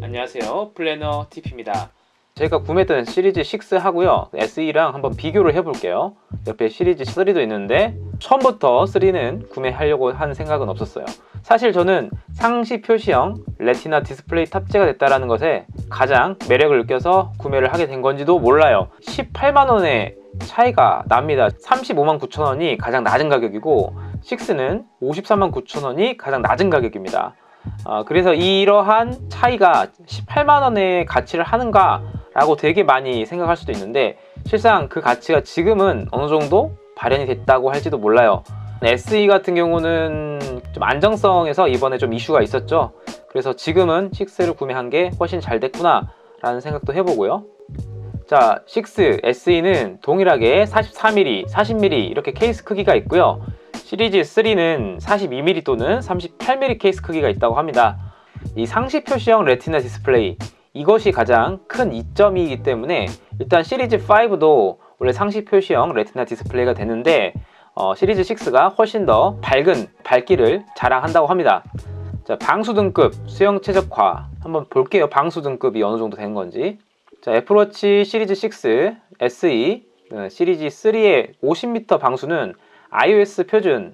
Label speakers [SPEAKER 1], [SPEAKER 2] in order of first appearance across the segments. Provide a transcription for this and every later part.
[SPEAKER 1] 안녕하세요, 플래너 TP입니다. 제가 구매했던 시리즈 6 하고요, SE랑 한번 비교를 해볼게요. 옆에 시리즈 3도 있는데 처음부터 3는 구매하려고 한 생각은 없었어요. 사실 저는 상시 표시형 레티나 디스플레이 탑재가 됐다는 것에 가장 매력을 느껴서 구매를 하게 된 건지도 몰라요. 18만원의 차이가 납니다. 35만 9천원이 가장 낮은 가격이고 6는 53만 9천원이 가장 낮은 가격입니다. 그래서 이러한 차이가 18만원의 가치를 하는가 라고 되게 많이 생각할 수도 있는데, 실상 그 가치가 지금은 어느 정도 발현이 됐다고 할지도 몰라요. SE 같은 경우는 좀 안정성에서 이번에 좀 이슈가 있었죠. 그래서 지금은 6를 구매한 게 훨씬 잘 됐구나 라는 생각도 해보고요. 자, 6 SE는 동일하게 44mm, 40mm 이렇게 케이스 크기가 있고요. 시리즈 3는 42mm 또는 38mm 케이스 크기가 있다고 합니다. 이 상시 표시형 레티나 디스플레이, 이것이 가장 큰 이점이기 때문에 일단 시리즈 5도 원래 상시 표시형 레티나 디스플레이가 되는데 시리즈 6가 훨씬 더 밝은 밝기를 자랑한다고 합니다. 자, 방수 등급, 수영 최적화 한번 볼게요. 방수 등급이 어느 정도 되는 건지. 자, 애플워치 시리즈 6 SE 시리즈 3의 50m 방수는 iOS 표준에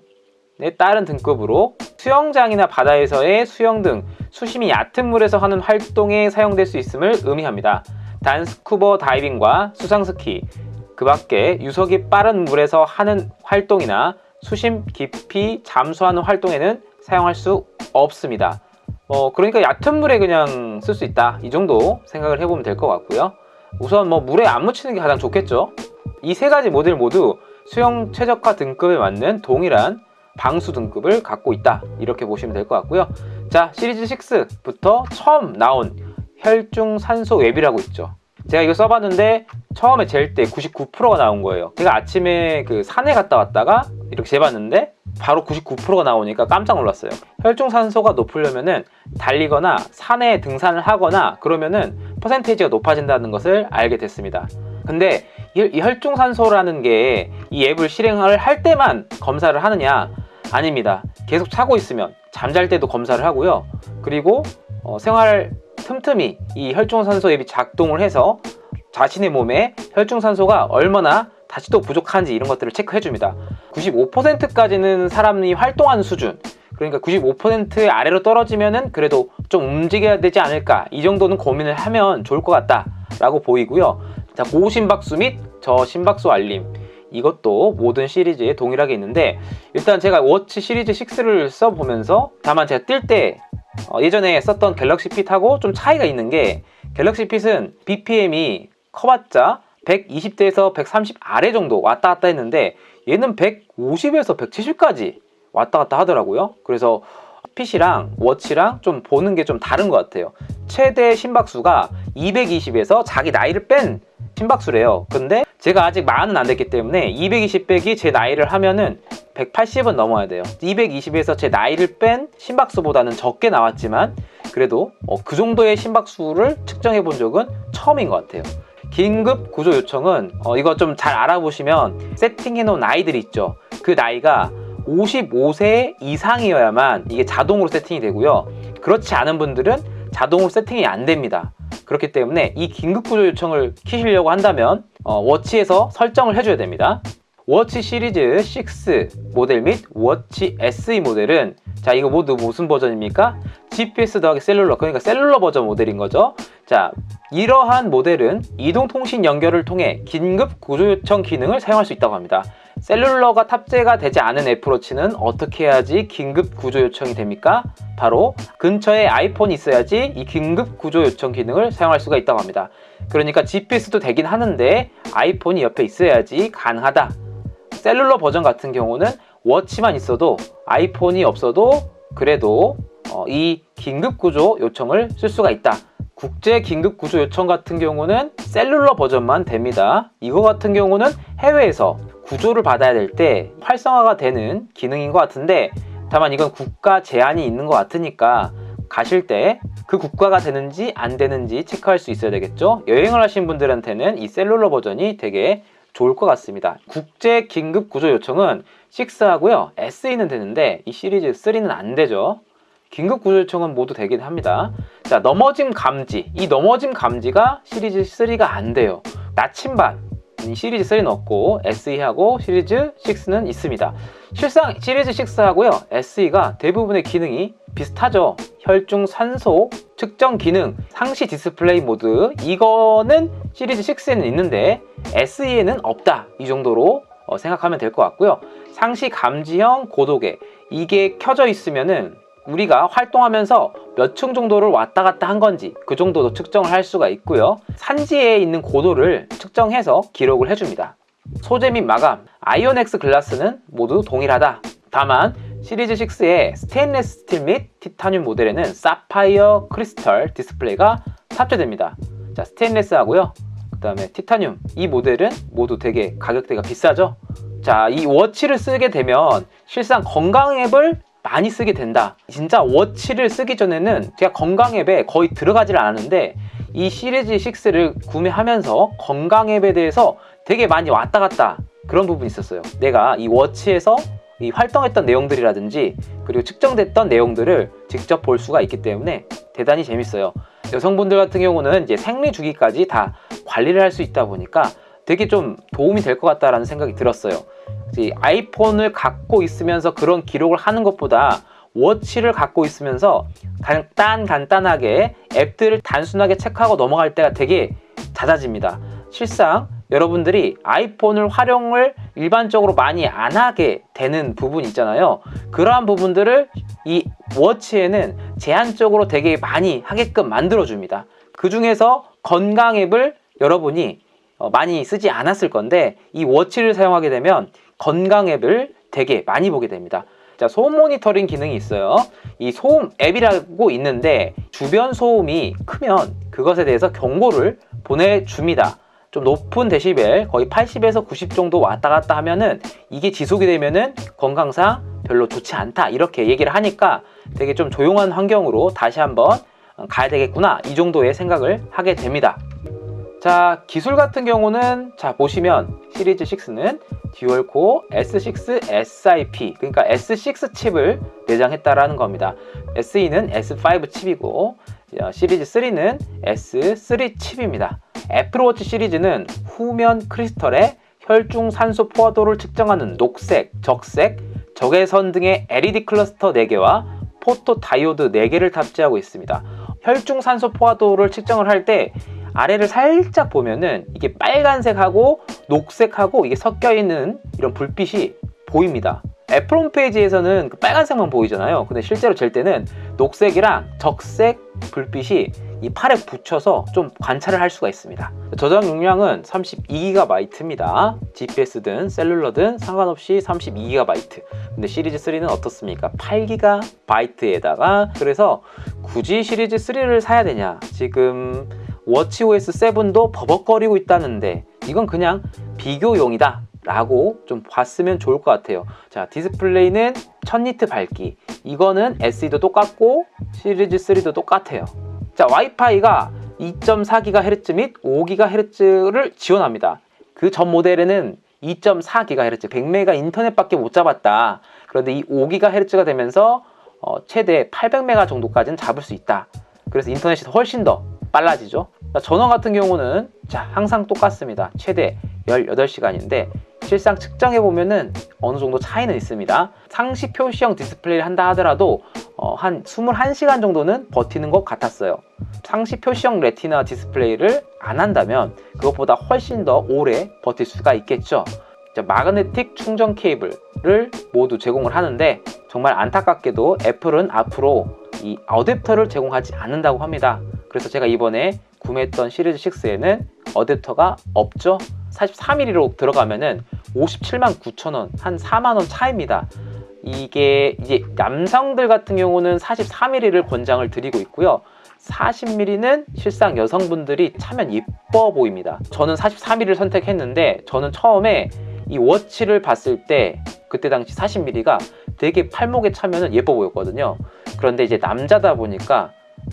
[SPEAKER 1] 따른 등급으로 수영장이나 바다에서의 수영 등 수심이 얕은 물에서 하는 활동에 사용될 수 있음을 의미합니다. 단 스쿠버 다이빙과 수상스키, 그 밖에 유속이 빠른 물에서 하는 활동이나 수심 깊이 잠수하는 활동에는 사용할 수 없습니다. 그러니까 얕은 물에 그냥 쓸 수 있다, 이 정도 생각을 해보면 될 것 같고요. 우선 물에 안 묻히는 게 가장 좋겠죠. 이 세 가지 모델 모두 수영 최적화 등급에 맞는 동일한 방수 등급을 갖고 있다, 이렇게 보시면 될 것 같고요. 자, 시리즈 6부터 처음 나온 혈중산소 웹이라고 있죠. 제가 이거 써봤는데 처음에 잴 때 99%가 나온 거예요. 제가 아침에 그 산에 갔다 왔다가 이렇게 재봤는데 바로 99%가 나오니까 깜짝 놀랐어요. 혈중산소가 높으려면은 달리거나 산에 등산을 하거나 그러면은 퍼센테이지가 높아진다는 것을 알게 됐습니다. 근데 이 혈중산소라는 게 이 앱을 실행을 할 때만 검사를 하느냐? 아닙니다. 계속 차고 있으면 잠잘 때도 검사를 하고요. 그리고 생활 틈틈이 이 혈중산소 앱이 작동을 해서 자신의 몸에 혈중산소가 얼마나 다시 또 부족한지 이런 것들을 체크해 줍니다. 95%까지는 사람이 활동하는 수준, 그러니까 95% 아래로 떨어지면은 그래도 좀 움직여야 되지 않을까, 이 정도는 고민을 하면 좋을 것 같다 라고 보이고요. 자, 고심박수 및 저심박수 알림, 이것도 모든 시리즈에 동일하게 있는데, 일단 제가 워치 시리즈 6를 써보면서 다만 제가 뜰 때 예전에 썼던 갤럭시 핏하고 좀 차이가 있는 게, 갤럭시 핏은 BPM이 커봤자 120대에서 130 아래 정도 왔다 갔다 했는데 얘는 150에서 170까지 왔다 갔다 하더라고요. 그래서 핏이랑 워치랑 좀 보는 게 좀 다른 것 같아요. 최대 심박수가 220에서 자기 나이를 뺀 심박수래요. 근데 제가 아직 40은 안 됐기 때문에 220 빼기 제 나이를 하면은 180은 넘어야 돼요. 220에서 제 나이를 뺀 심박수보다는 적게 나왔지만 그래도 그 정도의 심박수를 측정해 본 적은 처음인 것 같아요. 긴급 구조 요청은 이거 좀 잘 알아보시면 세팅해 놓은 나이들이 있죠. 그 나이가 55세 이상이어야만 이게 자동으로 세팅이 되고요. 그렇지 않은 분들은 자동으로 세팅이 안 됩니다. 그렇기 때문에 이 긴급구조 요청을 키시려고 한다면 워치에서 설정을 해줘야 됩니다. 워치 시리즈 6 모델 및 워치 SE 모델은, 자, 이거 모두 무슨 버전입니까? GPS 더하기 셀룰러, 그러니까 셀룰러 버전 모델인 거죠. 자, 이러한 모델은 이동통신 연결을 통해 긴급 구조 요청 기능을 사용할 수 있다고 합니다. 셀룰러가 탑재가 되지 않은 애플워치는 어떻게 해야지 긴급 구조 요청이 됩니까? 바로 근처에 아이폰이 있어야지 이 긴급 구조 요청 기능을 사용할 수가 있다고 합니다. 그러니까 GPS도 되긴 하는데 아이폰이 옆에 있어야지 가능하다. 셀룰러 버전 같은 경우는 워치만 있어도, 아이폰이 없어도 그래도 이 긴급구조 요청을 쓸 수가 있다. 국제 긴급구조 요청 같은 경우는 셀룰러 버전만 됩니다. 이거 같은 경우는 해외에서 구조를 받아야 될 때 활성화가 되는 기능인 것 같은데, 다만 이건 국가 제한이 있는 것 같으니까 가실 때 그 국가가 되는지 안 되는지 체크할 수 있어야 되겠죠. 여행을 하신 분들한테는 이 셀룰러 버전이 되게 좋을 것 같습니다. 국제 긴급 구조 요청은 6하고요 SE는 되는데 이 시리즈 3는 안 되죠. 긴급 구조 요청은 모두 되긴 합니다. 자, 넘어짐 감지. 이 넘어짐 감지가 시리즈 3가 안 돼요. 나침반 시리즈 3는 없고 SE하고 시리즈 6는 있습니다. 실상 시리즈 6하고요 SE가 대부분의 기능이 비슷하죠. 혈중 산소 측정 기능, 상시 디스플레이 모드, 이거는 시리즈 6에는 있는데 SE에는 없다, 이 정도로 생각하면 될 것 같고요. 상시 감지형 고도계, 이게 켜져 있으면은 우리가 활동하면서 몇 층 정도를 왔다 갔다 한 건지 그 정도도 측정을 할 수가 있고요. 산지에 있는 고도를 측정해서 기록을 해줍니다. 소재 및 마감, 아이온엑스 글라스는 모두 동일하다. 다만 시리즈 6의 스테인리스 스틸 및 티타늄 모델에는 사파이어 크리스탈 디스플레이가 탑재됩니다. 자, 스테인리스 하고요, 그 다음에 티타늄, 이 모델은 모두 되게 가격대가 비싸죠. 자, 이 워치를 쓰게 되면 실상 건강 앱을 많이 쓰게 된다. 진짜 워치를 쓰기 전에는 제가 건강 앱에 거의 들어가질 않았는데 이 시리즈 6를 구매하면서 건강 앱에 대해서 되게 많이 왔다 갔다 그런 부분이 있었어요. 내가 이 워치에서 이 활동했던 내용들이라든지 그리고 측정됐던 내용들을 직접 볼 수가 있기 때문에 대단히 재밌어요. 여성분들 같은 경우는 이제 생리 주기까지 다 관리를 할 수 있다 보니까 되게 좀 도움이 될 것 같다라는 생각이 들었어요. 아이폰을 갖고 있으면서 그런 기록을 하는 것보다 워치를 갖고 있으면서 간단하게 앱들을 단순하게 체크하고 넘어갈 때가 되게 잦아집니다. 실상 여러분들이 아이폰을 활용을 일반적으로 많이 안 하게 되는 부분이 있잖아요. 그러한 부분들을 이 워치에는 제한적으로 되게 많이 하게끔 만들어줍니다. 그 중에서 건강 앱을 여러분이 많이 쓰지 않았을 건데 이 워치를 사용하게 되면 건강 앱을 되게 많이 보게 됩니다. 자, 소음 모니터링 기능이 있어요. 이 소음 앱이라고 있는데 주변 소음이 크면 그것에 대해서 경고를 보내줍니다. 좀 높은 데시벨 거의 80에서 90 정도 왔다 갔다 하면은 이게 지속이 되면은 건강상 별로 좋지 않다, 이렇게 얘기를 하니까 되게 좀 조용한 환경으로 다시 한번 가야 되겠구나, 이 정도의 생각을 하게 됩니다. 자, 기술 같은 경우는 자 보시면 시리즈 6는 듀얼코어 S6 SiP, 그러니까 S6 칩을 내장했다라는 겁니다. SE는 S5 칩이고 시리즈 3는 S3 칩입니다. 애플워치 시리즈는 후면 크리스털에 혈중 산소 포화도를 측정하는 녹색, 적색, 적외선 등의 LED 클러스터 4개와 포토 다이오드 4개를 탑재하고 있습니다. 혈중 산소 포화도를 측정을 할 때 아래를 살짝 보면은 이게 빨간색하고 녹색하고 이게 섞여 있는 이런 불빛이 보입니다. 애플 홈페이지에서는 그 빨간색만 보이잖아요. 근데 실제로 잴 때는 녹색이랑 적색 불빛이 이 팔에 붙여서 좀 관찰을 할 수가 있습니다. 저장 용량은 32GB입니다. GPS든 셀룰러든 상관없이 32GB. 근데 시리즈 3는 어떻습니까? 8GB에다가, 그래서 굳이 시리즈 3를 사야 되냐? 지금 워치OS 7도 버벅거리고 있다는데 이건 그냥 비교용이다 라고 좀 봤으면 좋을 것 같아요. 자, 디스플레이는 1000니트 밝기, 이거는 SE도 똑같고 시리즈 3도 똑같아요. 자, 와이파이가 2.4GHz 및 5GHz를 지원합니다. 그 전 모델에는 2.4GHz 100메가 인터넷밖에 못 잡았다. 그런데 이 5GHz가 되면서 최대 800메가 정도까지는 잡을 수 있다. 그래서 인터넷이 훨씬 더 빨라지죠. 전원 같은 경우는 자 항상 똑같습니다. 최대 18시간인데 실상 측정해 보면은 어느 정도 차이는 있습니다. 상시 표시형 디스플레이를 한다 하더라도 한 21시간 정도는 버티는 것 같았어요. 상시 표시형 레티나 디스플레이를 안 한다면 그것보다 훨씬 더 오래 버틸 수가 있겠죠. 자, 마그네틱 충전 케이블을 모두 제공을 하는데 정말 안타깝게도 애플은 앞으로 이 어댑터를 제공하지 않는다고 합니다. 그래서 제가 이번에 구매했던 시리즈 6에는 어댑터가 없죠. 43mm로 들어가면은 579,000원, 한 4만원 차이입니다. 이게 이제 남성들 같은 경우는 43mm를 권장을 드리고 있고요. 40mm는 실상 여성분들이 차면 예뻐 보입니다. 저는 43mm를 선택했는데 저는 처음에 이 워치를 봤을 때 그때 당시 40mm가 되게 팔목에 차면은 예뻐 보였거든요. 그런데 이제 남자다 보니까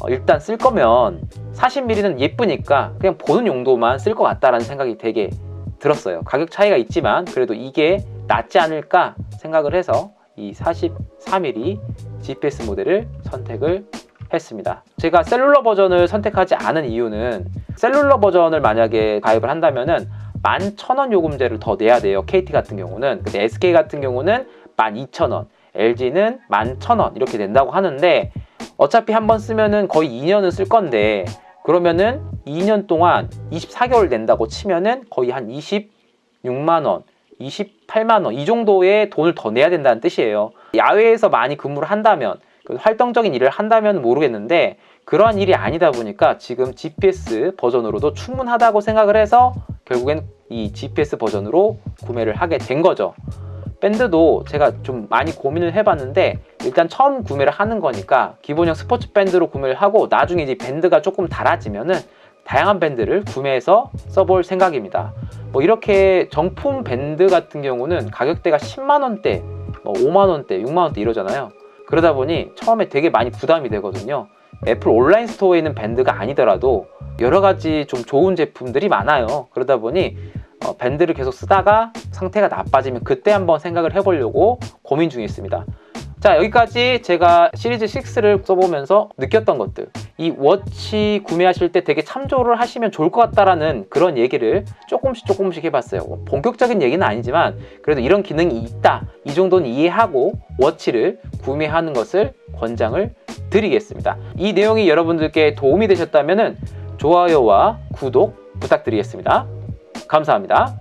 [SPEAKER 1] 일단 쓸 거면 40mm는 예쁘니까 그냥 보는 용도만 쓸 것 같다라는 생각이 되게 들었어요. 가격 차이가 있지만 그래도 이게 낫지 않을까 생각을 해서 이 44mm GPS 모델을 선택을 했습니다. 제가 셀룰러 버전을 선택하지 않은 이유는 셀룰러 버전을 만약에 가입을 한다면은 11,000원 요금제를 더 내야 돼요. KT 같은 경우는. 근데 SK 같은 경우는 12,000원, LG는 11,000원 이렇게 낸다고 하는데 어차피 한번 쓰면은 거의 2년은 쓸 건데 그러면은 2년 동안 24개월 낸다고 치면은 거의 한 26만 원, 28만 원 이 정도의 돈을 더 내야 된다는 뜻이에요. 야외에서 많이 근무를 한다면 활동적인 일을 한다면 모르겠는데 그러한 일이 아니다 보니까 지금 GPS 버전으로도 충분하다고 생각을 해서 결국엔 이 GPS 버전으로 구매를 하게 된 거죠. 밴드도 제가 좀 많이 고민을 해봤는데 일단 처음 구매를 하는 거니까 기본형 스포츠 밴드로 구매를 하고 나중에 이제 밴드가 조금 달아지면은 다양한 밴드를 구매해서 써볼 생각입니다. 뭐 이렇게 정품 밴드 같은 경우는 가격대가 10만원대, 5만원대, 6만원대 이러잖아요. 그러다 보니 처음에 되게 많이 부담이 되거든요. 애플 온라인 스토어에 있는 밴드가 아니더라도 여러 가지 좀 좋은 제품들이 많아요. 그러다 보니 밴드를 계속 쓰다가 상태가 나빠지면 그때 한번 생각을 해보려고 고민 중에 있습니다. 자, 여기까지 제가 시리즈 6를 써보면서 느꼈던 것들, 이 워치 구매하실 때 되게 참조를 하시면 좋을 것 같다라는 그런 얘기를 조금씩 해봤어요. 본격적인 얘기는 아니지만 그래도 이런 기능이 있다, 이 정도는 이해하고 워치를 구매하는 것을 권장을 드리겠습니다. 이 내용이 여러분들께 도움이 되셨다면 좋아요와 구독 부탁드리겠습니다. 감사합니다.